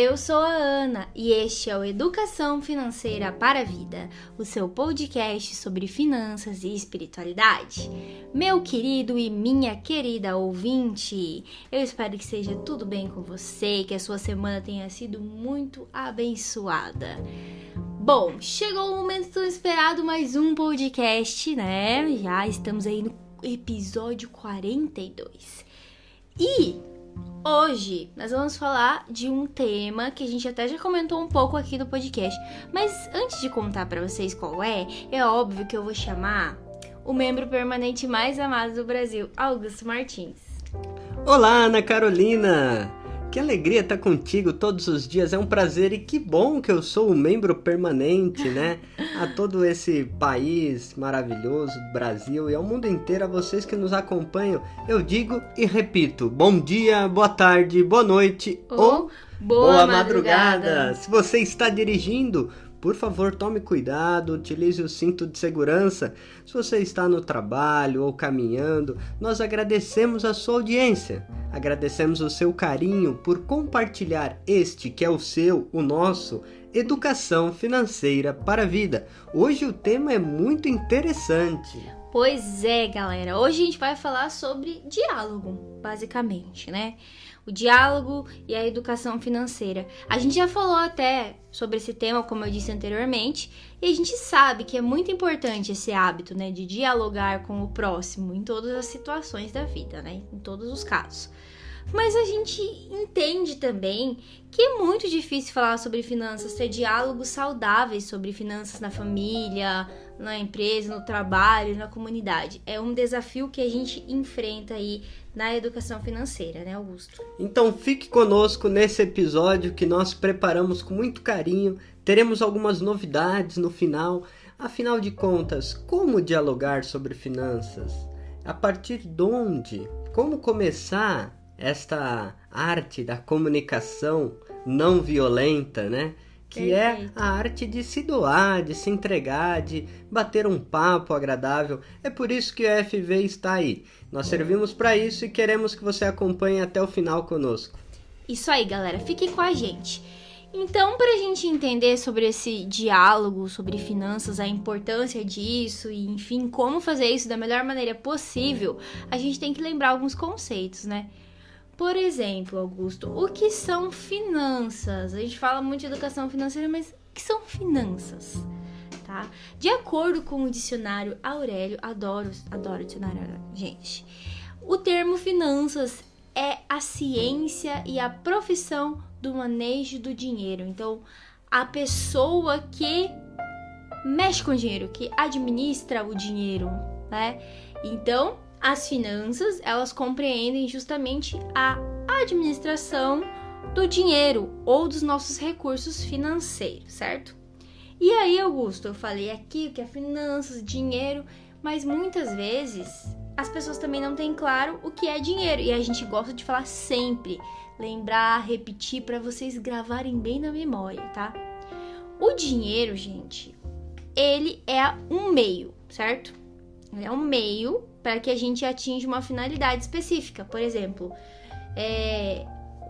Eu sou a Ana e este é o Educação Financeira para a Vida, o seu podcast sobre finanças e espiritualidade. Meu querido e minha querida ouvinte, eu espero que seja tudo bem com você, que a sua semana tenha sido muito abençoada. Bom, chegou o momento tão esperado, mais um podcast, né? Já estamos aí no episódio 42. E hoje nós vamos falar de um tema que a gente até já comentou um pouco aqui no podcast. Mas antes de contar pra vocês qual é óbvio que eu vou chamar o membro permanente mais amado do Brasil, Augusto Martins. Olá, Ana Carolina! Que alegria estar contigo todos os dias, é um prazer e que bom que eu sou o membro permanente, né? A todo esse país maravilhoso, Brasil e ao mundo inteiro, a vocês que nos acompanham, eu digo e repito, bom dia, boa tarde, boa noite ou boa madrugada. Se você está dirigindo, por favor, tome cuidado, utilize o cinto de segurança. Se você está no trabalho ou caminhando, nós agradecemos a sua audiência. Agradecemos o seu carinho por compartilhar este que é o seu, o nosso, Educação Financeira para a Vida. Hoje o tema é muito interessante. Pois é, galera. Hoje a gente vai falar sobre diálogo, basicamente, né? O diálogo e a educação financeira. A gente já falou até sobre esse tema, como eu disse anteriormente, e a gente sabe que é muito importante esse hábito, né, de dialogar com o próximo em todas as situações da vida, né, em todos os casos. Mas a gente entende também que é muito difícil falar sobre finanças, ter diálogos saudáveis sobre finanças na família, na empresa, no trabalho, na comunidade. É um desafio que a gente enfrenta aí na educação financeira, né, Augusto? Então fique conosco nesse episódio que nós preparamos com muito carinho. Teremos algumas novidades no final. Afinal de contas, como dialogar sobre finanças? A partir de onde? Como começar esta arte da comunicação não violenta, né? Que Perfeito. É a arte de se doar, de se entregar, de bater um papo agradável. É por isso que o FV está aí. Nós servimos para isso e queremos que você acompanhe até o final conosco. Isso aí, galera. Fique com a gente. Então, para a gente entender sobre esse diálogo, sobre finanças, a importância disso e, enfim, como fazer isso da melhor maneira possível, a gente tem que lembrar alguns conceitos, né? Por exemplo, Augusto, o que são finanças? A gente fala muito de educação financeira, mas o que são finanças? Tá? De acordo com o dicionário Aurélio, adoro o dicionário Aurélio, gente. O termo finanças é a ciência e a profissão do manejo do dinheiro. Então, a pessoa que mexe com o dinheiro, que administra o dinheiro, né? Então, as finanças, elas compreendem justamente a administração do dinheiro ou dos nossos recursos financeiros, certo? E aí, Augusto, eu falei aqui que é finanças, dinheiro, mas muitas vezes as pessoas também não têm claro o que é dinheiro. E a gente gosta de falar sempre, lembrar, repetir para vocês gravarem bem na memória, tá? O dinheiro, gente, ele é um meio, certo? Ele é um meio para que a gente atinja uma finalidade específica. Por exemplo,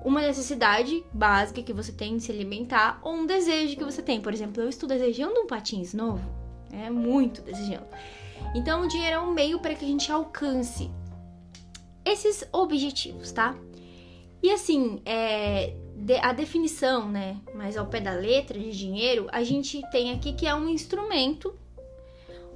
uma necessidade básica que você tem de se alimentar ou um desejo que você tem. Por exemplo, eu estou desejando um patins novo, muito desejando. Então, o dinheiro é um meio para que a gente alcance esses objetivos, tá? E assim, a definição, né, mais ao pé da letra de dinheiro, a gente tem aqui que é um instrumento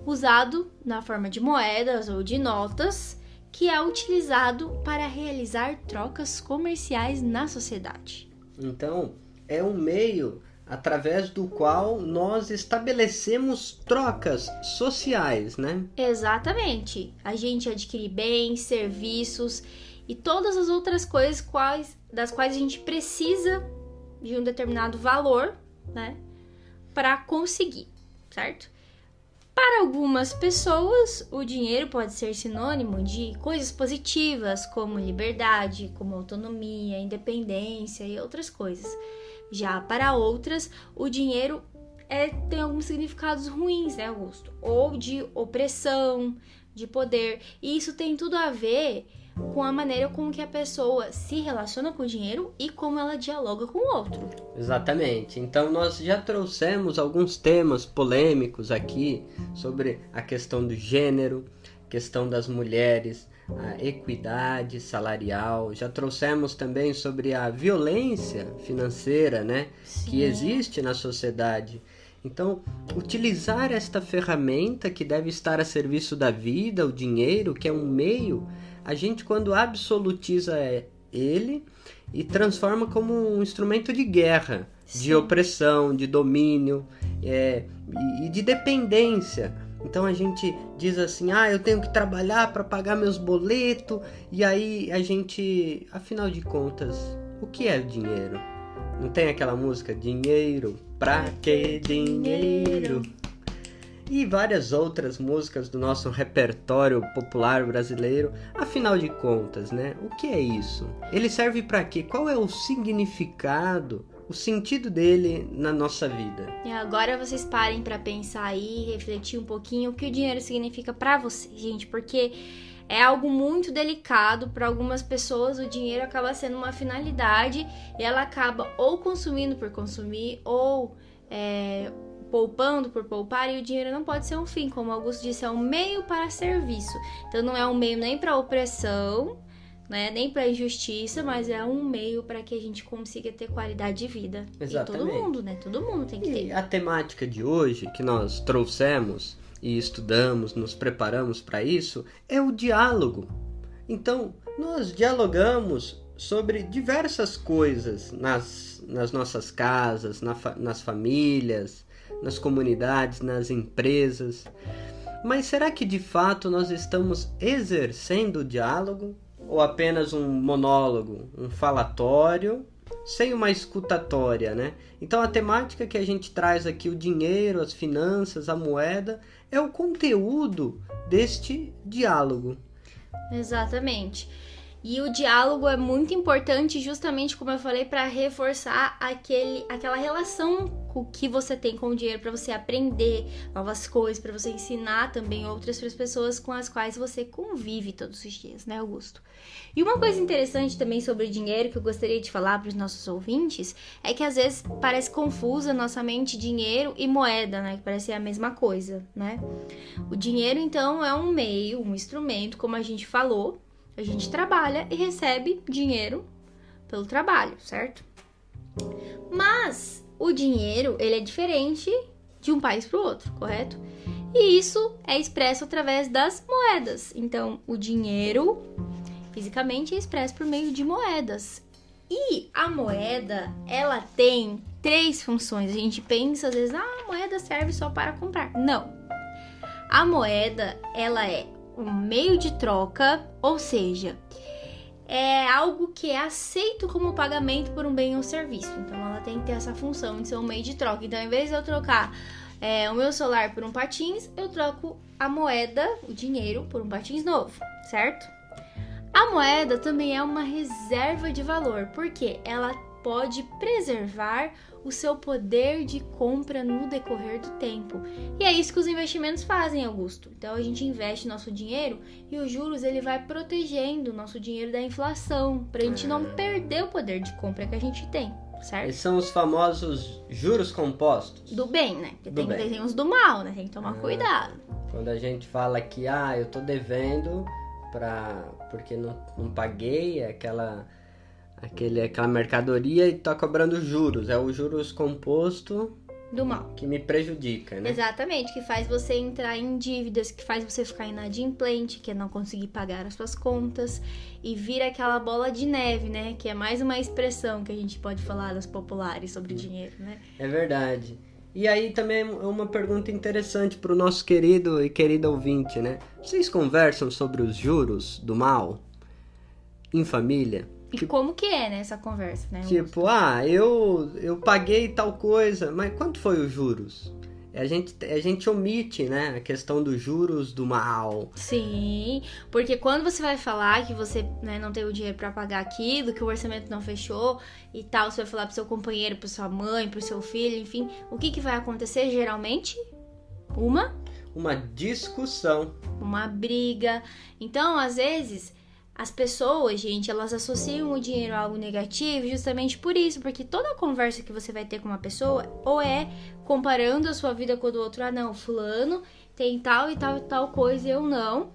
usado na forma de moedas ou de notas, que é utilizado para realizar trocas comerciais na sociedade. Então, é um meio através do qual nós estabelecemos trocas sociais, né? Exatamente. A gente adquire bens, serviços e todas as outras coisas das quais a gente precisa de um determinado valor, né, para conseguir, certo? Para algumas pessoas, o dinheiro pode ser sinônimo de coisas positivas, como liberdade, como autonomia, independência e outras coisas. Já para outras, o dinheiro tem alguns significados ruins, né, Augusto? Ou de opressão, de poder. E isso tem tudo a ver com a maneira com que a pessoa se relaciona com o dinheiro e como ela dialoga com o outro. Exatamente. Então nós já trouxemos alguns temas polêmicos aqui sobre a questão do gênero, questão das mulheres, a equidade salarial. Já trouxemos também sobre a violência financeira, né, que existe na sociedade. Então, utilizar esta ferramenta que deve estar a serviço da vida, o dinheiro, que é um meio, a gente quando absolutiza ele e transforma como um instrumento de guerra, de opressão, de domínio e de dependência. Então a gente diz assim, eu tenho que trabalhar para pagar meus boletos, e aí a gente, afinal de contas, o que é o dinheiro? Não tem aquela música, dinheiro, pra que dinheiro? E várias outras músicas do nosso repertório popular brasileiro. Afinal de contas, né? O que é isso? Ele serve para quê? Qual é o significado, o sentido dele na nossa vida? E agora vocês parem para pensar aí, refletir um pouquinho o que o dinheiro significa para vocês, gente, porque é algo muito delicado. Para algumas pessoas o dinheiro acaba sendo uma finalidade e ela acaba ou consumindo por consumir ou poupando por poupar, e o dinheiro não pode ser um fim, como Augusto disse, é um meio para serviço. Então não é um meio nem para opressão, né, nem para injustiça, mas é um meio para que a gente consiga ter qualidade de vida. Exatamente. E todo mundo, né? Todo mundo tem que ter. E a temática de hoje que nós trouxemos e estudamos, nos preparamos para isso, é o diálogo. Então, nós dialogamos sobre diversas coisas nas nossas casas, nas famílias, nas comunidades, nas empresas. Mas será que de fato nós estamos exercendo o diálogo? Ou apenas um monólogo, um falatório, sem uma escutatória, né? Então a temática que a gente traz aqui, o dinheiro, as finanças, a moeda, é o conteúdo deste diálogo. Exatamente. E o diálogo é muito importante, justamente como eu falei, para reforçar aquela relação que você tem com o dinheiro, para você aprender novas coisas, para você ensinar também outras para as pessoas com as quais você convive todos os dias, né, Augusto? E uma coisa interessante também sobre o dinheiro que eu gostaria de falar para os nossos ouvintes é que às vezes parece confusa na nossa mente dinheiro e moeda, né? Que parece a mesma coisa, né? O dinheiro, então, é um meio, um instrumento, como a gente falou. A gente trabalha e recebe dinheiro pelo trabalho, certo? Mas o dinheiro, ele é diferente de um país para o outro, correto? E isso é expresso através das moedas. Então, o dinheiro, fisicamente, é expresso por meio de moedas. E a moeda, ela tem 3 funções. A gente pensa, às vezes, a moeda serve só para comprar. Não. A moeda, ela é um meio de troca, ou seja, é algo que é aceito como pagamento por um bem ou serviço. Então, ela tem que ter essa função de ser um meio de troca. Então, ao invés de eu trocar o meu celular por um patins, eu troco a moeda, o dinheiro, por um patins novo, certo? A moeda também é uma reserva de valor, porque ela pode preservar o seu poder de compra no decorrer do tempo. E é isso que os investimentos fazem, Augusto. Então a gente investe nosso dinheiro e os juros ele vai protegendo o nosso dinheiro da inflação, pra gente não perder o poder de compra que a gente tem, certo? Esses são os famosos juros compostos. Do bem, né? Porque tem uns do mal, né? Tem que tomar cuidado. Quando a gente fala que eu tô devendo porque não paguei aquela mercadoria e tá cobrando juros. É o juros composto do mal. Que me prejudica, né? Exatamente, que faz você entrar em dívidas, que faz você ficar inadimplente, que é não conseguir pagar as suas contas e vira aquela bola de neve, né? Que é mais uma expressão que a gente pode falar das populares sobre dinheiro, né? É verdade. E aí também é uma pergunta interessante para o nosso querido e querida ouvinte, né? Vocês conversam sobre os juros do mal em família? E como que é, né, essa conversa, né? Tipo, eu paguei tal coisa, mas quanto foi os juros? A gente omite, né, a questão dos juros do mal. Sim, porque quando você vai falar que você, né, não tem o dinheiro pra pagar aquilo, que o orçamento não fechou e tal, você vai falar pro seu companheiro, pra sua mãe, pro seu filho, enfim, o que vai acontecer geralmente? Uma discussão. Uma briga. Então, às vezes, As pessoas, gente, elas associam o dinheiro a algo negativo justamente por isso, porque toda conversa que você vai ter com uma pessoa, ou é comparando a sua vida com a do outro, não, fulano tem tal e tal e tal coisa, eu não.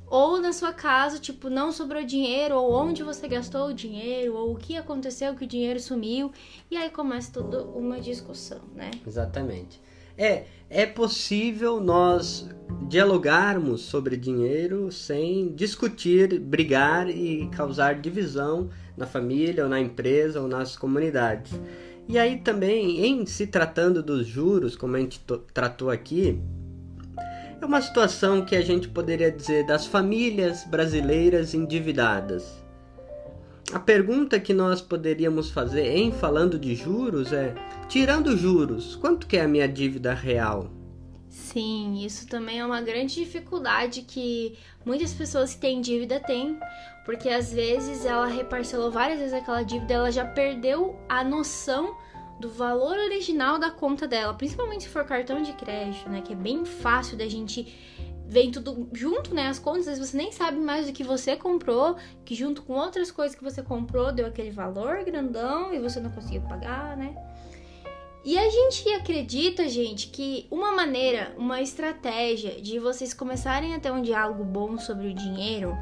Ou na sua casa, tipo, não sobrou dinheiro, ou onde você gastou o dinheiro, ou o que aconteceu que o dinheiro sumiu, e aí começa toda uma discussão, né? Exatamente. É possível nós dialogarmos sobre dinheiro sem discutir, brigar e causar divisão na família, ou na empresa, ou nas comunidades. E aí também, em se tratando dos juros, como a gente tratou aqui, é uma situação que a gente poderia dizer das famílias brasileiras endividadas. A pergunta que nós poderíamos fazer em falando de juros é, tirando juros, quanto que é a minha dívida real? Sim, isso também é uma grande dificuldade que muitas pessoas que têm dívida têm, porque às vezes ela reparcelou várias vezes aquela dívida, ela já perdeu a noção do valor original da conta dela, principalmente se for cartão de crédito, né, que é bem fácil da gente vem tudo junto, né, as contas, às vezes você nem sabe mais do que você comprou, que junto com outras coisas que você comprou deu aquele valor grandão e você não conseguiu pagar, né? E a gente acredita, gente, que uma maneira, uma estratégia de vocês começarem a ter um diálogo bom sobre o dinheiro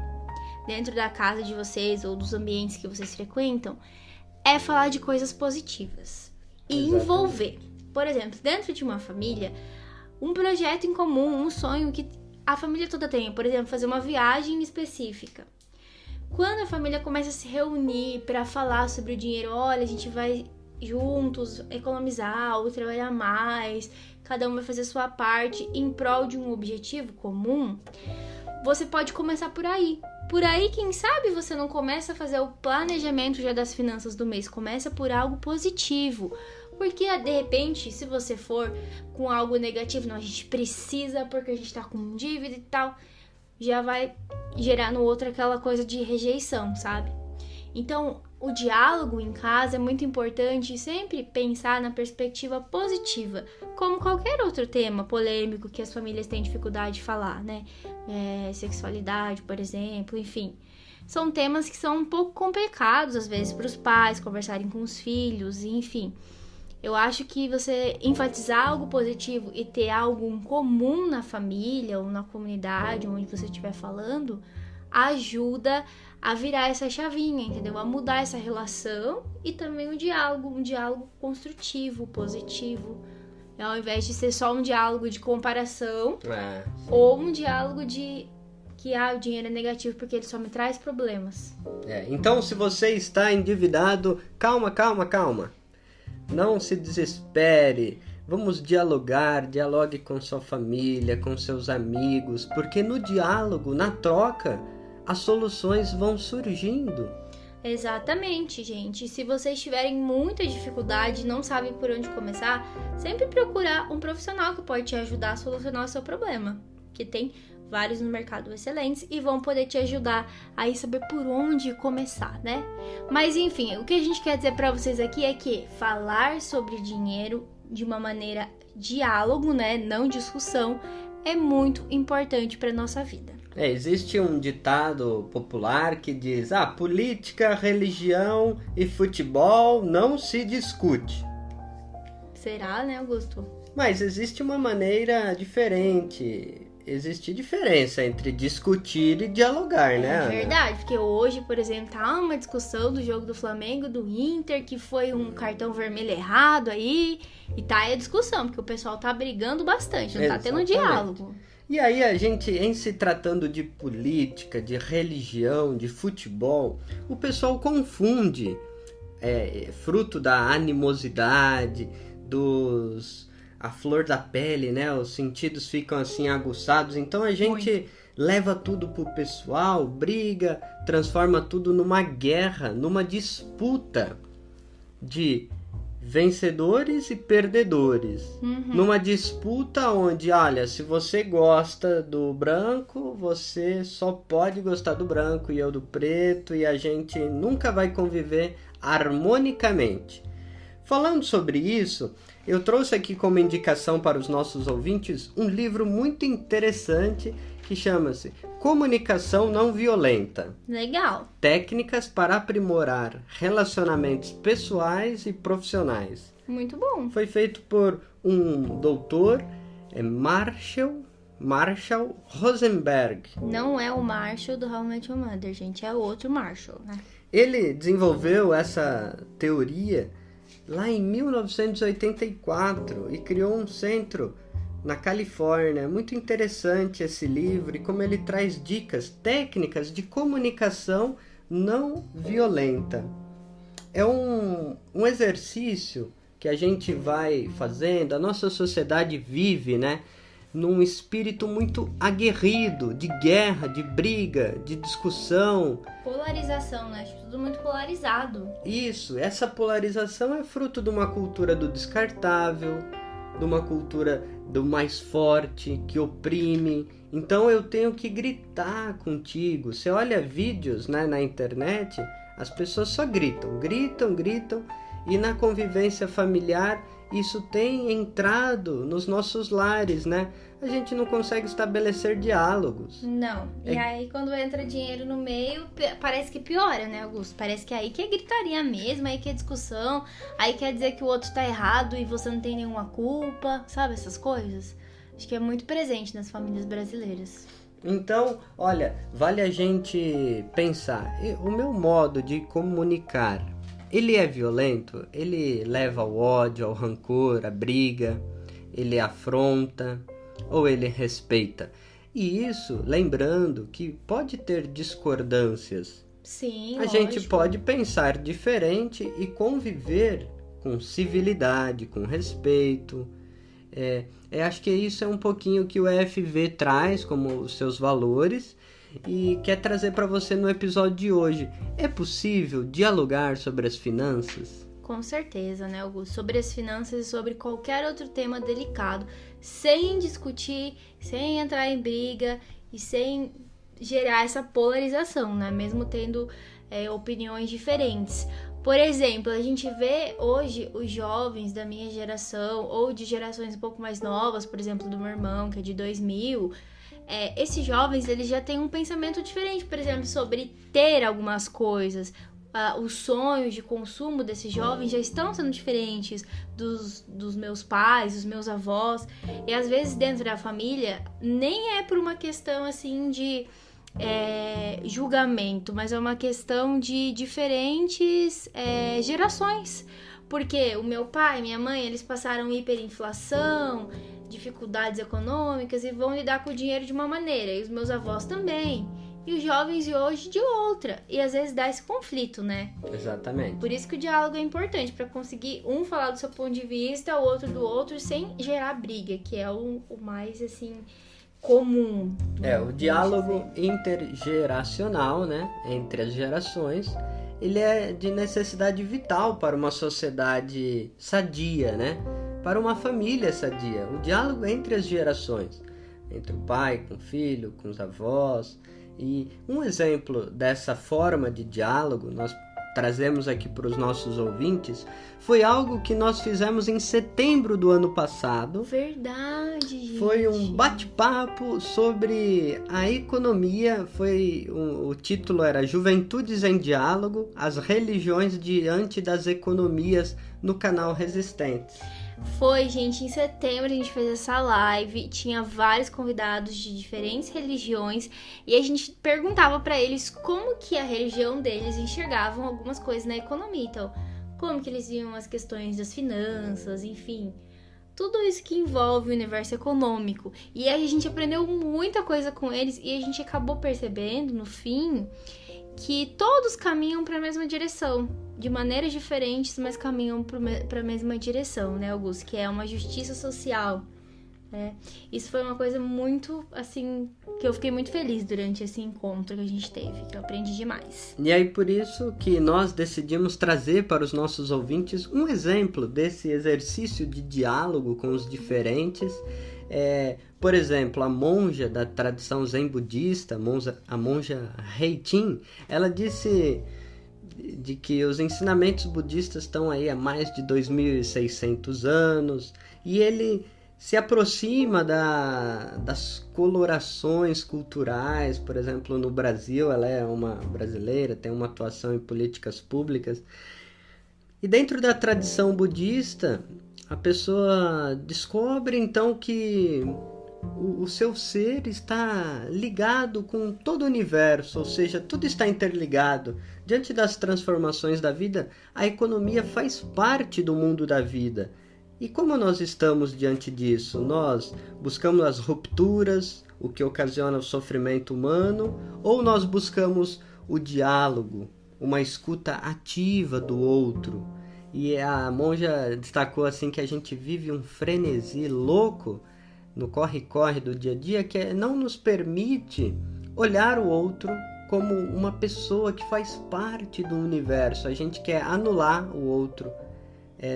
dentro da casa de vocês ou dos ambientes que vocês frequentam é falar de coisas positivas e envolver. Por exemplo, dentro de uma família, um projeto em comum, um sonho que a família toda tem, por exemplo, fazer uma viagem específica. Quando a família começa a se reunir para falar sobre o dinheiro, olha, a gente vai juntos economizar ou trabalhar mais, cada um vai fazer a sua parte em prol de um objetivo comum, você pode começar por aí. Por aí, quem sabe você não começa a fazer o planejamento já das finanças do mês, começa por algo positivo. Porque, de repente, se você for com algo negativo, não, a gente precisa porque a gente tá com dívida e tal, já vai gerar no outro aquela coisa de rejeição, sabe? Então, o diálogo em casa é muito importante e sempre pensar na perspectiva positiva, como qualquer outro tema polêmico que as famílias têm dificuldade de falar, né? Sexualidade, por exemplo, enfim. São temas que são um pouco complicados, às vezes, para os pais conversarem com os filhos, enfim. Eu acho que você enfatizar algo positivo e ter algo em comum na família ou na comunidade onde você estiver falando ajuda a virar essa chavinha, entendeu? A mudar essa relação e também um diálogo construtivo, positivo, ao invés de ser só um diálogo de comparação ou um diálogo de que o dinheiro é negativo porque ele só me traz problemas. Então, se você está endividado, calma. Não se desespere. Vamos dialogue com sua família, com seus amigos, porque no diálogo, na troca, as soluções vão surgindo. Exatamente, gente. Se vocês tiverem muita dificuldade e não sabem por onde começar, sempre procurar um profissional que pode te ajudar a solucionar o seu problema, que tem vários no mercado excelentes e vão poder te ajudar a saber por onde começar, né? Mas enfim, o que a gente quer dizer para vocês aqui é que falar sobre dinheiro de uma maneira diálogo, né, não discussão, é muito importante para nossa vida. Existe um ditado popular que diz: política, religião e futebol não se discute. Será, né, Augusto? Mas existe uma maneira diferente. Existe diferença entre discutir e dialogar, né, Ana? É verdade, porque hoje, por exemplo, tá uma discussão do jogo do Flamengo, do Inter, que foi um cartão vermelho errado aí, e tá aí a discussão, porque o pessoal tá brigando bastante, não tá tendo diálogo. E aí a gente, em se tratando de política, de religião, de futebol, o pessoal confunde, fruto da animosidade, a flor da pele, né? Os sentidos ficam assim aguçados. Então a gente leva tudo pro pessoal, briga, transforma tudo numa guerra, numa disputa de vencedores e perdedores. Numa disputa onde, olha, se você gosta do branco, você só pode gostar do branco e eu do preto, e a gente nunca vai conviver harmonicamente. Falando sobre isso, eu trouxe aqui como indicação para os nossos ouvintes um livro muito interessante que chama-se Comunicação Não Violenta. Legal. Técnicas para aprimorar relacionamentos pessoais e profissionais. Muito bom. Foi feito por um doutor, Marshall Rosenberg. Não é o Marshall do How I Met Your Mother, gente. É outro Marshall, né? Ele desenvolveu essa teoria lá em 1984 e criou um centro na Califórnia. Muito interessante esse livro e como ele traz dicas, técnicas de comunicação não violenta. É um exercício que a gente vai fazendo, a nossa sociedade vive, né? Num espírito muito aguerrido, de guerra, de briga, de discussão. Polarização, né? Tudo muito polarizado. Isso, essa polarização é fruto de uma cultura do descartável, de uma cultura do mais forte, que oprime. Então eu tenho que gritar contigo. Você olha vídeos, né, na internet, as pessoas só gritam. E na convivência familiar isso tem entrado nos nossos lares, né? A gente não consegue estabelecer diálogos. Não. E aí quando entra dinheiro no meio, parece que piora, né, Augusto? Parece que aí que é gritaria mesmo, aí que é discussão, aí quer dizer que o outro tá errado e você não tem nenhuma culpa, sabe? Essas coisas. Acho que é muito presente nas famílias brasileiras. Então, olha, vale a gente pensar. O meu modo de comunicar, ele é violento? Ele leva ao ódio, ao rancor, à briga? Ele afronta? Ou ele respeita? E isso, lembrando que pode ter discordâncias. Sim, A gente pode pensar diferente e conviver com civilidade, com respeito. Acho que isso é um pouquinho que o EFV traz como os seus valores e quer trazer para você no episódio de hoje. É possível dialogar sobre as finanças? Com certeza, né, Augusto? Sobre as finanças e sobre qualquer outro tema delicado, sem discutir, sem entrar em briga e sem gerar essa polarização, né? Mesmo tendo opiniões diferentes. Por exemplo, a gente vê hoje os jovens da minha geração ou de gerações um pouco mais novas, por exemplo, do meu irmão, que é de 2000, esses jovens eles já têm um pensamento diferente, por exemplo, sobre ter algumas coisas. Os sonhos de consumo desses jovens já estão sendo diferentes dos meus pais, dos meus avós. E às vezes dentro da família nem é por uma questão assim de julgamento, mas é uma questão de diferentes gerações. Porque o meu pai e minha mãe, eles passaram hiperinflação, dificuldades econômicas e vão lidar com o dinheiro de uma maneira. E os meus avós também. E os jovens de hoje de outra. E às vezes dá esse conflito, né? Exatamente. Por isso que o diálogo é importante, para conseguir um falar do seu ponto de vista, o outro do outro, sem gerar briga, que é o mais, assim, comum. O diálogo intergeracional, né? Entre as gerações, ele é de necessidade vital para uma sociedade sadia, né? Para uma família sadia. O diálogo entre as gerações. Entre o pai com o filho, com os avós. E um exemplo dessa forma de diálogo, nós trazemos aqui para os nossos ouvintes, foi algo que nós fizemos em setembro do ano passado. Verdade, gente. Foi um bate-papo sobre a economia, o título era Juventudes em Diálogo, as religiões diante das economias no canal Resistentes. Foi, gente, em setembro a gente fez essa live, tinha vários convidados de diferentes religiões e a gente perguntava pra eles como que a religião deles enxergavam algumas coisas na economia. Então, como que eles viam as questões das finanças, enfim, tudo isso que envolve o universo econômico. E aí a gente aprendeu muita coisa com eles e a gente acabou percebendo, no fim, que todos caminham para a mesma direção, de maneiras diferentes, mas caminham para a mesma direção, né, Augusto? Que é uma justiça social, né? Isso foi uma coisa muito, assim, que eu fiquei muito feliz durante esse encontro que a gente teve, que eu aprendi demais. E aí por isso que nós decidimos trazer para os nossos ouvintes um exemplo desse exercício de diálogo com os diferentes. Por exemplo, a monja da tradição zen budista, a monja Heitin, ela disse de que os ensinamentos budistas estão aí há mais de 2.600 anos e ele se aproxima das colorações culturais. Por exemplo, no Brasil, ela é uma brasileira, tem uma atuação em políticas públicas. E dentro da tradição budista, a pessoa descobre então que o seu ser está ligado com todo o universo, ou seja, tudo está interligado. Diante das transformações da vida, a economia faz parte do mundo da vida. E como nós estamos diante disso? Nós buscamos as rupturas, o que ocasiona o sofrimento humano, ou nós buscamos o diálogo, uma escuta ativa do outro? E a monja destacou assim que a gente vive um frenesi louco no corre-corre do dia a dia, que não nos permite olhar o outro como uma pessoa que faz parte do universo. A gente quer anular o outro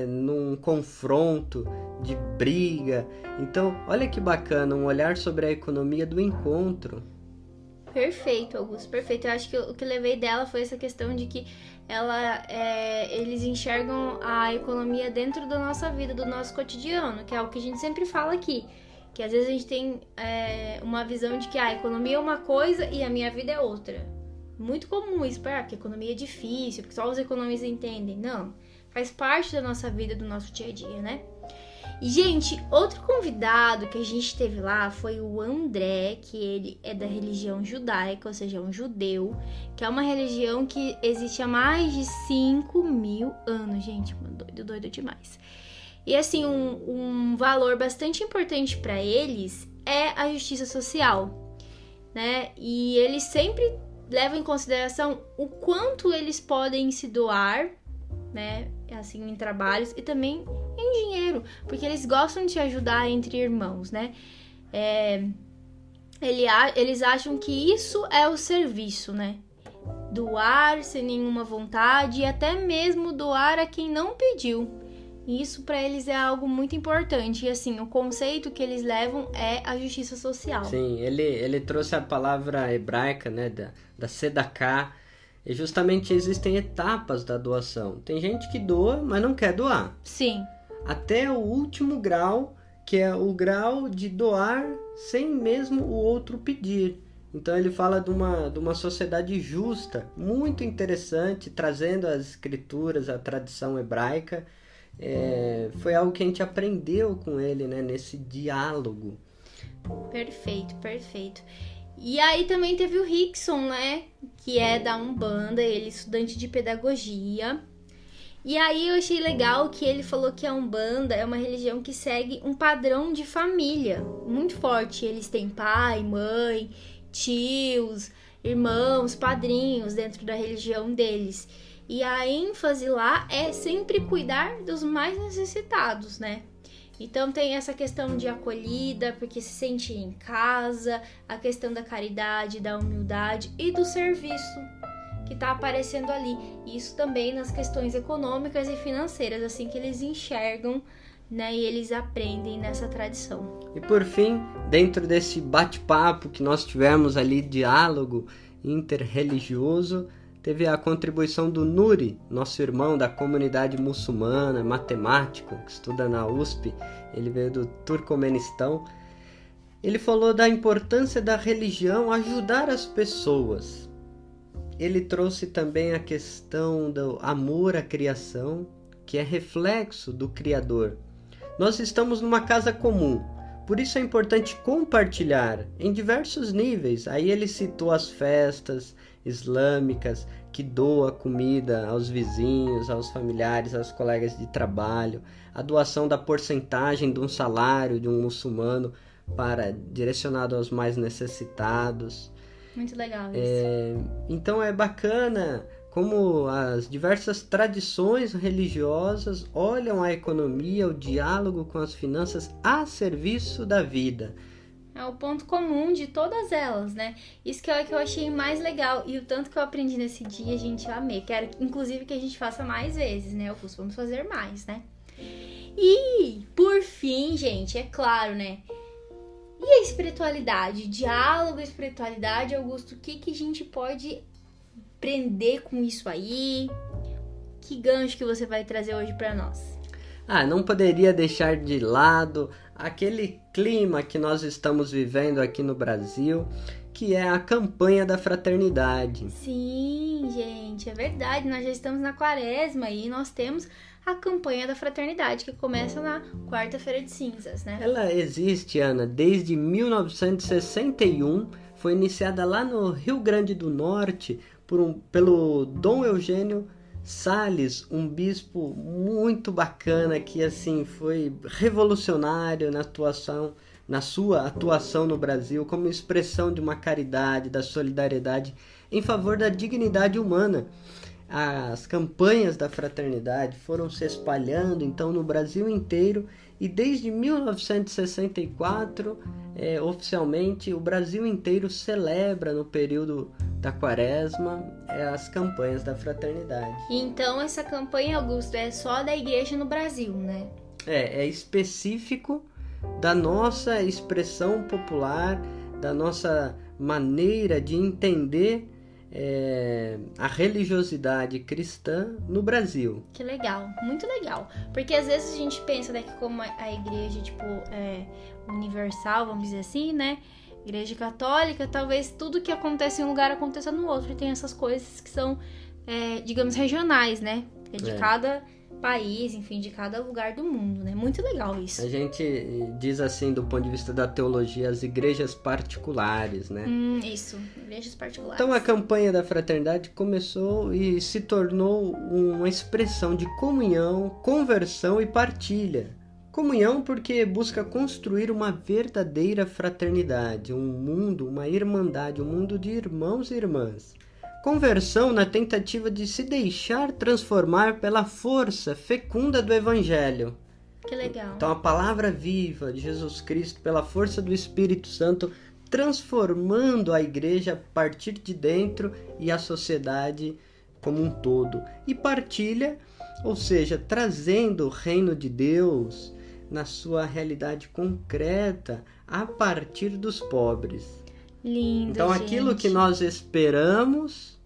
num confronto de briga. Então, olha que bacana, um olhar sobre a economia do encontro. Perfeito, Augusto, perfeito. Eu acho que o que levei dela foi essa questão de que eles enxergam a economia dentro da nossa vida, do nosso cotidiano, que é o que a gente sempre fala aqui. Que às vezes a gente tem uma visão de que a economia é uma coisa e a minha vida é outra. Muito comum isso, porque a economia é difícil, porque só os economistas entendem. Não, faz parte da nossa vida, do nosso dia a dia, né? E, gente, outro convidado que a gente teve lá foi o André, que ele é da religião judaica, ou seja, um judeu, que é uma religião que existe há mais de 5.000 anos, gente, doido demais. E assim, um valor bastante importante para eles é a justiça social, né? E eles sempre levam em consideração o quanto eles podem se doar, né? Assim, em trabalhos e também em dinheiro, porque eles gostam de se ajudar entre irmãos, né? Eles acham que isso é o serviço, né? Doar sem nenhuma vontade e até mesmo doar a quem não pediu. Isso para eles é algo muito importante. E assim, o conceito que eles levam é a justiça social. Sim, ele trouxe a palavra hebraica, né, da Sedaká. E justamente existem etapas da doação. Tem gente que doa, mas não quer doar. Sim. Até o último grau, que é o grau de doar sem mesmo o outro pedir. Então ele fala de uma sociedade justa, muito interessante, trazendo as escrituras, a tradição hebraica. Foi algo que a gente aprendeu com ele, né, nesse diálogo. Perfeito, perfeito. E aí também teve o Rickson, né, que é da Umbanda, ele é estudante de pedagogia. E aí eu achei legal que ele falou que a Umbanda é uma religião que segue um padrão de família muito forte. Eles têm pai, mãe, tios, irmãos, padrinhos dentro da religião deles. E a ênfase lá é sempre cuidar dos mais necessitados, né? Então tem essa questão de acolhida, porque se sente em casa, a questão da caridade, da humildade e do serviço que tá aparecendo ali. Isso também nas questões econômicas e financeiras, assim que eles enxergam, né? E eles aprendem nessa tradição. E por fim, dentro desse bate-papo que nós tivemos ali, diálogo interreligioso, teve a contribuição do Nuri, nosso irmão da comunidade muçulmana, matemático, que estuda na USP. Ele veio do Turcomenistão. Ele falou da importância da religião ajudar as pessoas. Ele trouxe também a questão do amor à criação, que é reflexo do Criador. Nós estamos numa casa comum, por isso é importante compartilhar em diversos níveis. Aí ele citou as festas islâmicas, que doa comida aos vizinhos, aos familiares, aos colegas de trabalho, a doação da porcentagem de um salário de um muçulmano direcionado aos mais necessitados. Muito legal isso. Então é bacana como as diversas tradições religiosas olham a economia, o diálogo com as finanças a serviço da vida. É o ponto comum de todas elas, né? Isso que é o que eu achei mais legal. E o tanto que eu aprendi nesse dia, gente, eu amei. Quero, inclusive, que a gente faça mais vezes, né, Augusto? Vamos fazer mais, né? E, por fim, gente, é claro, né? E a espiritualidade? Diálogo e espiritualidade, Augusto, o que a gente pode aprender com isso aí? Que gancho que você vai trazer hoje para nós? Não poderia deixar de lado aquele clima que nós estamos vivendo aqui no Brasil, que é a campanha da fraternidade. Sim, gente, é verdade. Nós já estamos na quaresma e nós temos a campanha da fraternidade, que começa na quarta-feira de cinzas, né? Ela existe, Ana, desde 1961, foi iniciada lá no Rio Grande do Norte pelo Dom Eugênio Sales, um bispo muito bacana que assim foi revolucionário na sua atuação no Brasil como expressão de uma caridade, da solidariedade em favor da dignidade humana. As campanhas da fraternidade foram se espalhando então no Brasil inteiro e desde 1964 oficialmente o Brasil inteiro celebra no período da quaresma as campanhas da fraternidade. Então essa campanha, Augusto, é só da igreja no Brasil, né? É específico da nossa expressão popular, da nossa maneira de entender a religiosidade cristã no Brasil. Que legal, muito legal. Porque às vezes a gente pensa, né, que como a igreja, universal, vamos dizer assim, né? Igreja católica, talvez tudo que acontece em um lugar aconteça no outro. E tem essas coisas que são, digamos, regionais, né? De cada país, enfim, de cada lugar do mundo, né? Muito legal isso. A gente diz assim, do ponto de vista da teologia, as igrejas particulares, né? Isso, igrejas particulares. Então a campanha da fraternidade começou e se tornou uma expressão de comunhão, conversão e partilha. Comunhão porque busca construir uma verdadeira fraternidade, um mundo, uma irmandade, um mundo de irmãos e irmãs. Conversão na tentativa de se deixar transformar pela força fecunda do Evangelho. Que legal. Então a palavra viva de Jesus Cristo, pela força do Espírito Santo, transformando a igreja a partir de dentro e a sociedade como um todo. E partilha, ou seja, trazendo o reino de Deus na sua realidade concreta a partir dos pobres. Lindo, então gente. Aquilo que nós esperamos,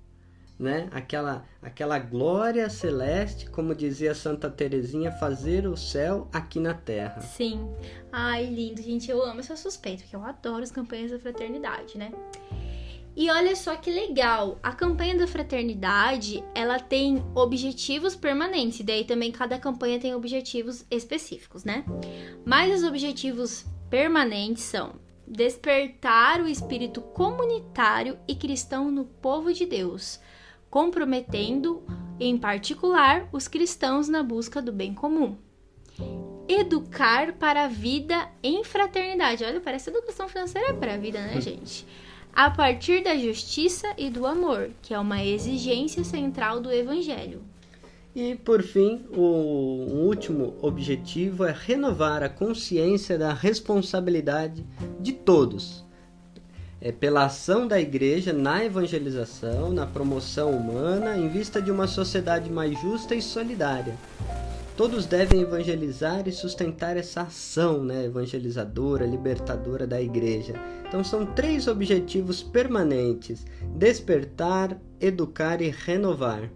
né? Aquela glória celeste, como dizia Santa Teresinha, fazer o céu aqui na terra. Sim. Ai, lindo, gente. Eu amo essa suspeita, porque eu adoro as campanhas da fraternidade, né? E olha só que legal, a campanha da fraternidade, ela tem objetivos permanentes, e daí também cada campanha tem objetivos específicos, né? Mas os objetivos permanentes são despertar o espírito comunitário e cristão no povo de Deus, comprometendo, em particular, os cristãos na busca do bem comum. Educar para a vida em fraternidade. Olha, parece educação financeira para a vida, né, gente? A partir da justiça e do amor, que é uma exigência central do Evangelho. E, por fim, o último objetivo é renovar a consciência da responsabilidade de todos, pela ação da Igreja na evangelização, na promoção humana, em vista de uma sociedade mais justa e solidária. Todos devem evangelizar e sustentar essa ação, né, evangelizadora, libertadora da Igreja. Então são 3 objetivos permanentes: despertar, educar e renovar.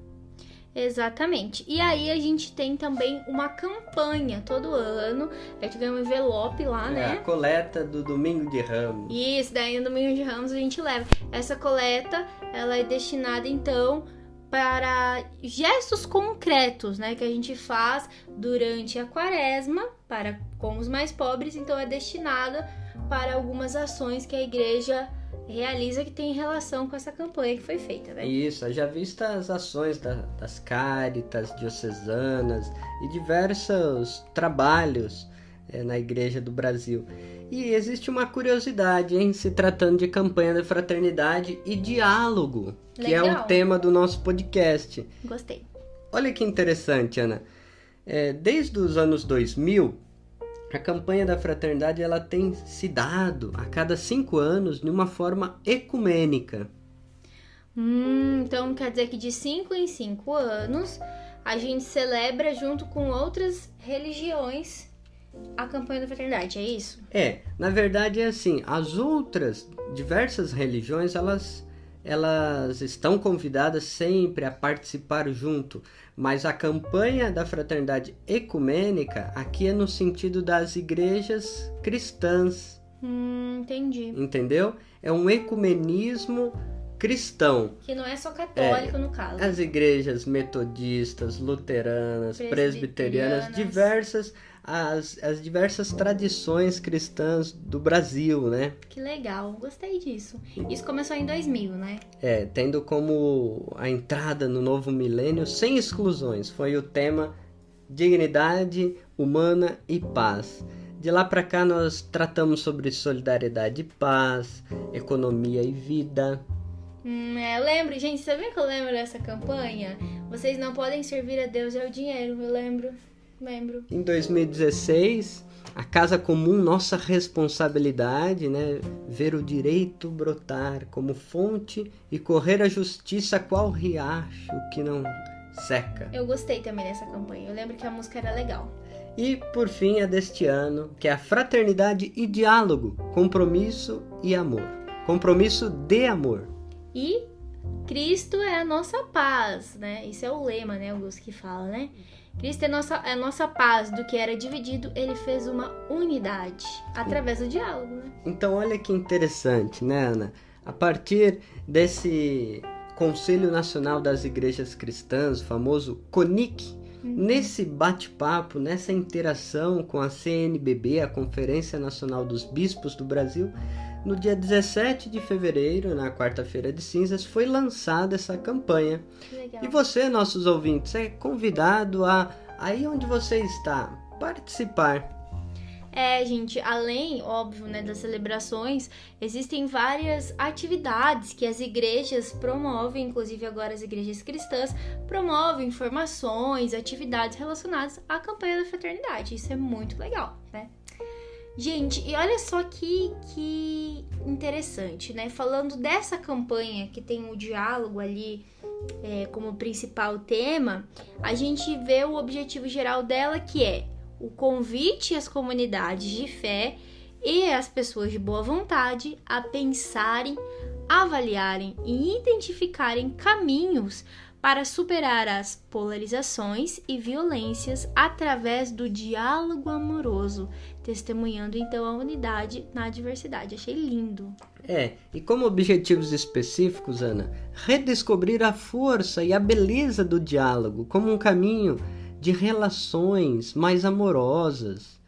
Exatamente. E aí a gente tem também uma campanha todo ano. A gente ganha um envelope lá, né? A coleta do Domingo de Ramos. Isso, daí no Domingo de Ramos a gente leva. Essa coleta, ela é destinada então para gestos concretos, né, que a gente faz durante a quaresma com os mais pobres. Então é destinada para algumas ações que a igreja realiza que tem relação com essa campanha que foi feita, né? Isso, já vista as ações das cáritas diocesanas e diversos trabalhos na Igreja do Brasil. E existe uma curiosidade, hein, se tratando de campanha da fraternidade e diálogo, que Legal. é o tema do nosso podcast. Gostei. Olha que interessante, Ana. Desde os anos 2000, a campanha da fraternidade ela tem se dado a cada 5 anos de uma forma ecumênica. Então quer dizer que de 5 em 5 anos a gente celebra junto com outras religiões a campanha da fraternidade, é isso? Na verdade é assim, as outras diversas religiões, elas elas estão convidadas sempre a participar junto, mas a campanha da fraternidade ecumênica aqui é no sentido das igrejas cristãs. Entendi. Entendeu? É um ecumenismo cristão. Que não é só católico, no caso. As igrejas metodistas, luteranas, presbiterianas, as diversas tradições cristãs do Brasil, né? Que legal, gostei disso. Isso começou em 2000, né? Tendo como a entrada no novo milênio sem exclusões. Foi o tema dignidade humana e paz. De lá para cá nós tratamos sobre solidariedade e paz, economia e vida. Eu lembro, gente, sabia que eu lembro dessa campanha? Vocês não podem servir a Deus e ao dinheiro, eu lembro. Em 2016, a Casa Comum, nossa responsabilidade, né? Ver o direito brotar como fonte e correr a justiça qual riacho que não seca. Eu gostei também dessa campanha, eu lembro que a música era legal. E, por fim, a deste ano, que é a fraternidade e diálogo, compromisso e amor. Compromisso de amor. E Cristo é a nossa paz, né? Isso é o lema, né? O Gus que fala, né? Cristo é a nossa paz. Do que era dividido, ele fez uma unidade através do diálogo, né? Então, olha que interessante, né, Ana? A partir desse Conselho Nacional das Igrejas Cristãs, o famoso CONIC, nesse bate-papo, nessa interação com a CNBB, a Conferência Nacional dos Bispos do Brasil, no dia 17 de fevereiro, na quarta-feira de cinzas, foi lançada essa campanha. Que legal. E você, nossos ouvintes, é convidado a, aí onde você está, participar. Gente, além, óbvio, né, das celebrações, existem várias atividades que as igrejas promovem, inclusive agora as igrejas cristãs promovem informações, atividades relacionadas à campanha da fraternidade. Isso é muito legal, né? Gente, e olha só que interessante, né? Falando dessa campanha que tem o diálogo ali como principal tema, a gente vê o objetivo geral dela, que é o convite às comunidades de fé e às pessoas de boa vontade a pensarem, avaliarem e identificarem caminhos para superar as polarizações e violências através do diálogo amoroso, testemunhando então a unidade na diversidade. Achei lindo. E como objetivos específicos, Ana, redescobrir a força e a beleza do diálogo como um caminho de relações mais amorosas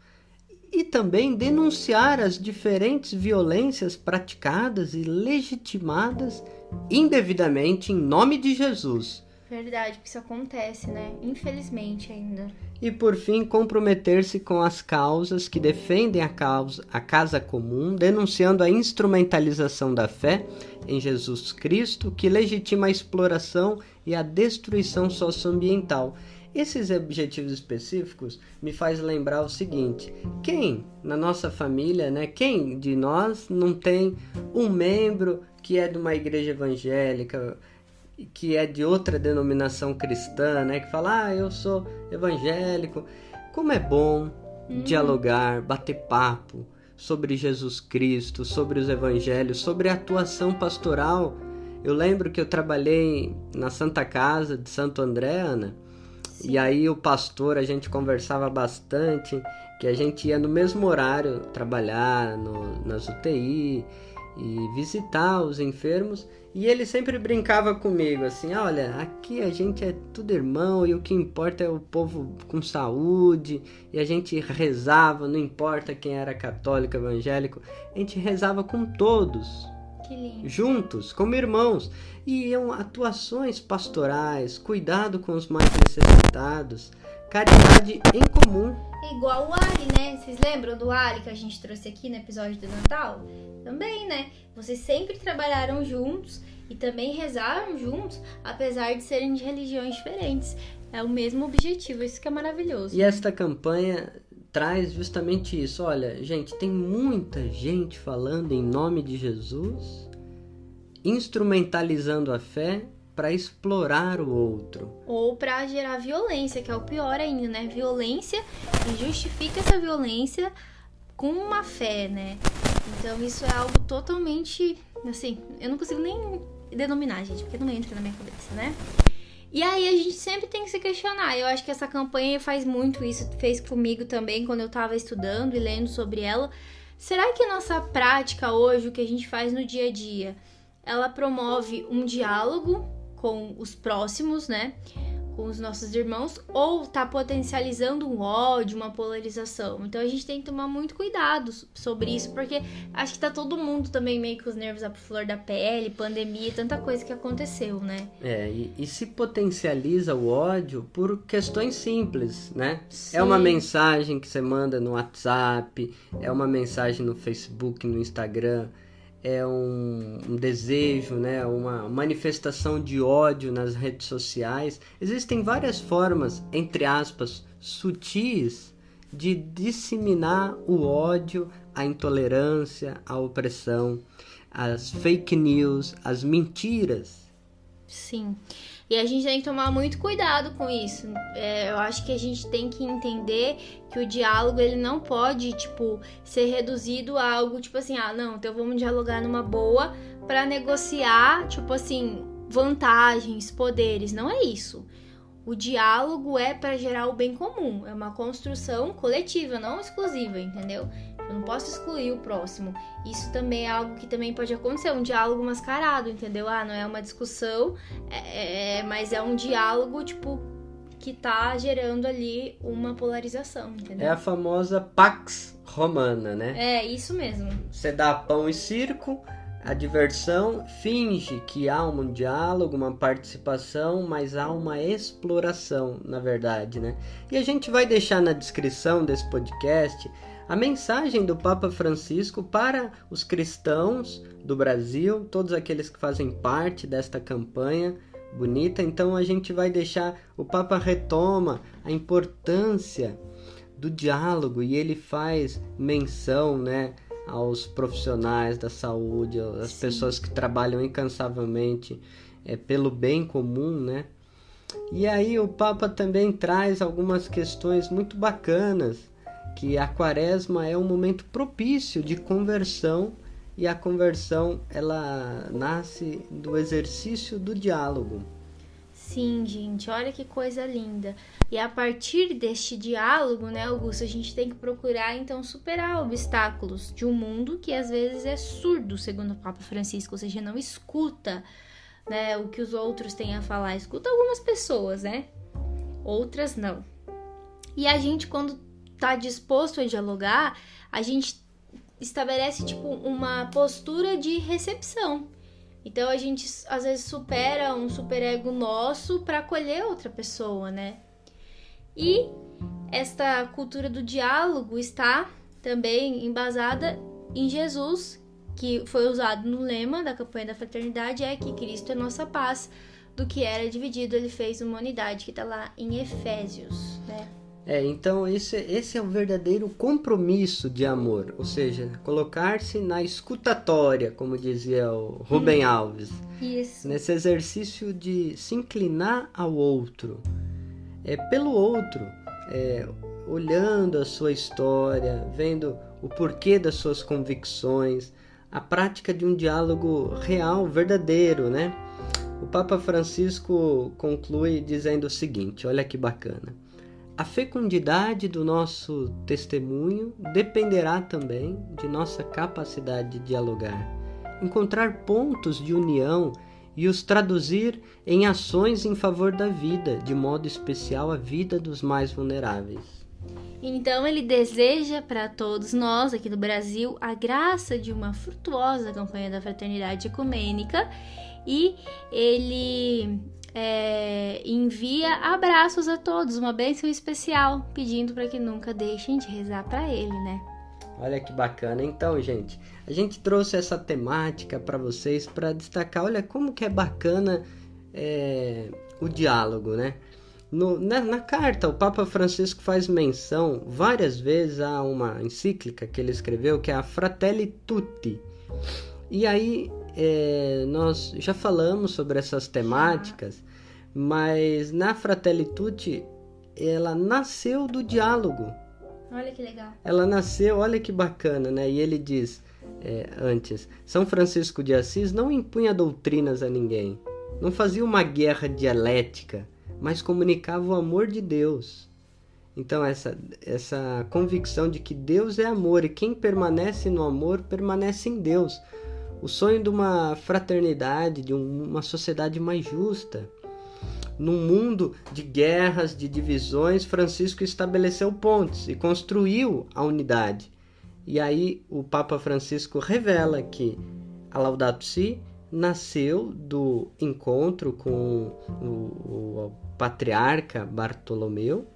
e também denunciar as diferentes violências praticadas e legitimadas indevidamente em nome de Jesus. Verdade, porque isso acontece, né? Infelizmente ainda. E por fim, comprometer-se com as causas que defendem a casa comum, denunciando a instrumentalização da fé em Jesus Cristo, que legitima a exploração e a destruição socioambiental. Esses objetivos específicos me faz lembrar o seguinte: quem na nossa família, né, quem de nós não tem um membro que é de uma igreja evangélica, que é de outra denominação cristã, né, que fala, eu sou evangélico. Como é bom dialogar, bater papo sobre Jesus Cristo, sobre os evangelhos, sobre a atuação pastoral. Eu lembro que eu trabalhei na Santa Casa de Santo André, Ana. Sim. E aí o pastor, a gente conversava bastante, que a gente ia no mesmo horário trabalhar nas UTI e visitar os enfermos, e ele sempre brincava comigo assim, olha, aqui a gente é tudo irmão e o que importa é o povo com saúde, e a gente rezava, não importa quem era católico, evangélico, a gente rezava com todos. Que lindo. Juntos, como irmãos, e iam atuações pastorais, cuidado com os mais necessitados, caridade em comum. É igual o Ali, né? Vocês lembram do Ali que a gente trouxe aqui no episódio do Natal? Também, né? Vocês sempre trabalharam juntos e também rezaram juntos, apesar de serem de religiões diferentes. É o mesmo objetivo, isso que é maravilhoso. E esta campanha traz justamente isso. Olha, gente, tem muita gente falando em nome de Jesus, instrumentalizando a fé para explorar o outro. Ou para gerar violência, que é o pior ainda, né? Violência, e justifica essa violência com uma fé, né? Então isso é algo totalmente, assim, eu não consigo nem denominar, gente, porque não entra na minha cabeça, né? E aí a gente sempre tem que se questionar. Eu acho que essa campanha faz muito isso, fez comigo também quando eu tava estudando e lendo sobre ela. Será que a nossa prática hoje, o que a gente faz no dia a dia, ela promove um diálogo com os próximos, né? Com os nossos irmãos, ou tá potencializando um ódio, uma polarização? Então a gente tem que tomar muito cuidado sobre isso, porque acho que tá todo mundo também meio que os nervos à flor da pele, pandemia, tanta coisa que aconteceu, né? E se potencializa o ódio por questões simples, né? Sim. É uma mensagem que você manda no WhatsApp, é uma mensagem no Facebook, no Instagram, é um desejo, né? Uma manifestação de ódio nas redes sociais. Existem várias formas, entre aspas, sutis, de disseminar o ódio, a intolerância, a opressão, as fake news, as mentiras. Sim. E a gente tem que tomar muito cuidado com isso. Eu acho que a gente tem que entender que o diálogo, ele não pode, ser reduzido a algo, não, então vamos dialogar numa boa pra negociar, vantagens, poderes. Não é isso. O diálogo é para gerar o bem comum. É uma construção coletiva, não exclusiva, entendeu? Eu não posso excluir o próximo. Isso também é algo que também pode acontecer, um diálogo mascarado, entendeu? Não é uma discussão, mas é um diálogo, que tá gerando ali uma polarização, entendeu? É a famosa Pax Romana, né? É, isso mesmo. Você dá pão e circo, a diversão finge que há um diálogo, uma participação, mas há uma exploração, na verdade, né? E a gente vai deixar na descrição desse podcast a mensagem do Papa Francisco para os cristãos do Brasil, todos aqueles que fazem parte desta campanha bonita. Então a gente vai deixar, o Papa retoma a importância do diálogo e ele faz menção, né, aos profissionais da saúde, às pessoas que trabalham incansavelmente pelo bem comum, né? E aí o Papa também traz algumas questões muito bacanas, que a Quaresma é um momento propício de conversão, e a conversão, ela nasce do exercício do diálogo. Sim, gente, olha que coisa linda. E a partir deste diálogo, né, Augusto, a gente tem que procurar, então, superar obstáculos de um mundo que às vezes é surdo, segundo o Papa Francisco, ou seja, não escuta, né, o que os outros têm a falar. Escuta algumas pessoas, né? Outras não. E a gente, quando tá disposto a dialogar, a gente estabelece, uma postura de recepção. Então a gente às vezes supera um superego nosso para acolher outra pessoa, né? E esta cultura do diálogo está também embasada em Jesus, que foi usado no lema da campanha da fraternidade, que Cristo é nossa paz, do que era dividido ele fez uma unidade, que está lá em Efésios, né? Então esse é o verdadeiro compromisso de amor, ou seja, colocar-se na escutatória, como dizia o Rubem Alves. Isso. Nesse exercício de se inclinar ao outro, pelo outro, olhando a sua história, vendo o porquê das suas convicções, a prática de um diálogo real, verdadeiro, né? O Papa Francisco conclui dizendo o seguinte, olha que bacana: a fecundidade do nosso testemunho dependerá também de nossa capacidade de dialogar, encontrar pontos de união e os traduzir em ações em favor da vida, de modo especial a vida dos mais vulneráveis. Então ele deseja para todos nós aqui do Brasil a graça de uma frutuosa campanha da fraternidade ecumênica, e ele envia abraços a todos, uma bênção especial, pedindo para que nunca deixem de rezar para ele, né? Olha que bacana. Então, gente, a gente trouxe essa temática para vocês para destacar, olha como que é bacana o diálogo, né? Na carta, o Papa Francisco faz menção várias vezes a uma encíclica que ele escreveu, que é a Fratelli Tutti. E aí, nós já falamos sobre essas temáticas, mas na Fratelli Tutti, ela nasceu do diálogo. Olha que legal. Ela nasceu, olha que bacana, né? E ele diz: antes. São Francisco de Assis não impunha doutrinas a ninguém, não fazia uma guerra dialética, mas comunicava o amor de Deus. Então essa convicção de que Deus é amor e quem permanece no amor permanece em Deus. O sonho de uma fraternidade, de uma sociedade mais justa. Num mundo de guerras, de divisões, Francisco estabeleceu pontes e construiu a unidade. E aí o Papa Francisco revela que a Laudato Si nasceu do encontro com o patriarca Bartolomeu,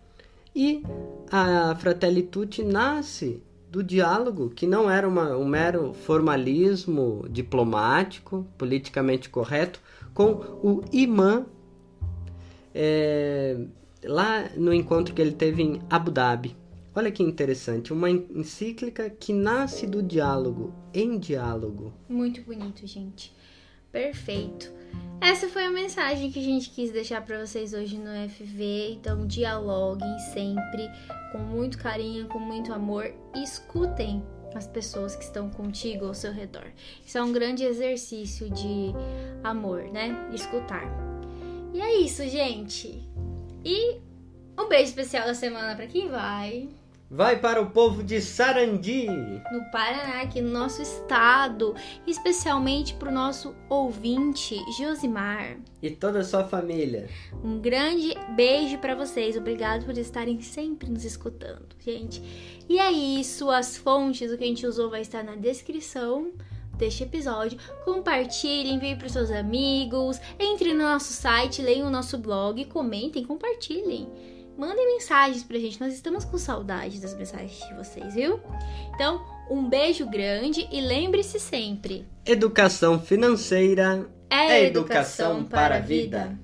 e a Fratelli Tutti nasce do diálogo, que não era um mero formalismo diplomático, politicamente correto, com o imã, lá no encontro que ele teve em Abu Dhabi. Olha que interessante, uma encíclica que nasce do diálogo, em diálogo. Muito bonito, gente. Perfeito. Essa foi a mensagem que a gente quis deixar para vocês hoje no FV. Então, dialoguem sempre com muito carinho, com muito amor. E escutem as pessoas que estão contigo ao seu redor. Isso é um grande exercício de amor, né? Escutar. E é isso, gente. E um beijo especial da semana para quem vai? Vai para o povo de Sarandi, no Paraná, aqui no nosso estado, especialmente para o nosso ouvinte, Josimar. E toda a sua família. Um grande beijo para vocês, obrigado por estarem sempre nos escutando, gente. E é isso, as fontes, o que a gente usou vai estar na descrição deste episódio. Compartilhem, enviem para os seus amigos, entrem no nosso site, leiam o nosso blog, comentem, compartilhem. Mandem mensagens pra gente, nós estamos com saudade das mensagens de vocês, viu? Então, um beijo grande e lembre-se sempre: educação financeira é educação para a vida.